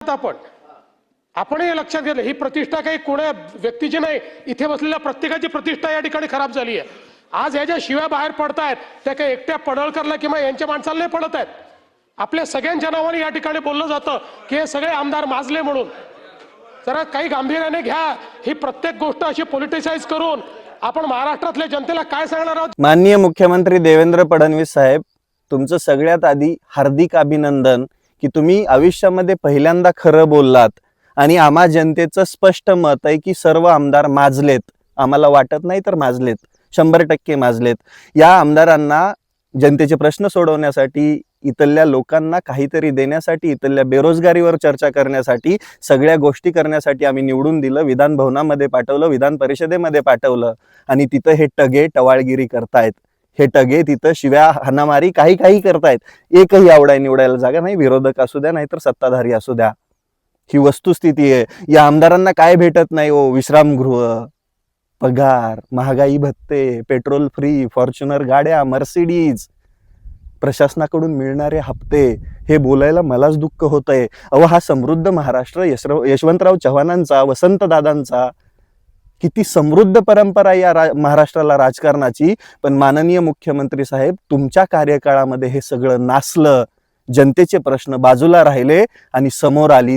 आपण हे लक्षात घेतलं, ही प्रतिष्ठा काही कोण्या व्यक्तीची नाही, इथे बसलेल्या प्रत्येकाची प्रतिष्ठा या ठिकाणी खराब झाली आहे. आज ह्या ज्या शिव्या बाहेर पडतायत त्या काही एकट्या पडळकरला किंवा यांच्या माणसाला नाही पडत आहेत. आपल्या सगळ्यांच्या नावाने या ठिकाणी बोललं जातं की हे सगळे आमदार माजले म्हणून. जरा काही गांभीर्याने घ्या. ही प्रत्येक गोष्ट अशी पॉलिटिसाइज करून आपण महाराष्ट्रातल्या जनतेला काय सांगणार आहोत? माननीय मुख्यमंत्री देवेंद्र फडणवीस साहेब, तुमचं सगळ्यात आधी हार्दिक अभिनंदन की तुम्ही आयुष्यामध्ये पहिल्यांदा खरं बोललात आणि आम्हा जनतेचं स्पष्ट मत आहे की सर्व आमदार माजलेत. आम्हाला वाटत नाही तर माजलेत, 100% माजलेत. या आमदारांना जनतेचे प्रश्न सोडवण्यासाठी, इथल्या लोकांना काहीतरी देण्यासाठी, इथल्या बेरोजगारीवर चर्चा करण्यासाठी, सगळ्या गोष्टी करण्यासाठी आम्ही निवडून दिलं. विधान भवनामध्ये पाठवलं, विधान परिषदेमध्ये पाठवलं आणि तिथं हे टगे टवाळगिरी करतायत. हे टगे तिथं शिव्या हाणामारी काही करतायत. एकही आवडाय निवडायला जागा नाही, विरोधक असू द्या नाहीतर सत्ताधारी असू द्या. ही वस्तुस्थिती आहे. या आमदारांना काय भेटत नाही हो? विश्रामगृह, पगार, महागाई भत्ते, पेट्रोल फ्री, फॉर्च्युनर गाड्या, मर्सिडीज, प्रशासनाकडून मिळणारे हप्ते. हे बोलायला मलाच दुःख होतंय. अहो, हा समृद्ध महाराष्ट्र यशवंतराव चव्हाणांचा, वसंतदादांचा, किती समृद्ध परंपरा या महाराष्ट्राला राजकारणाची. पण माननीय मुख्यमंत्री साहेब, तुमच्या कार्यकाळामध्ये हे सगळं नासलं. जनतेचे प्रश्न बाजूला राहिले आणि समोर आली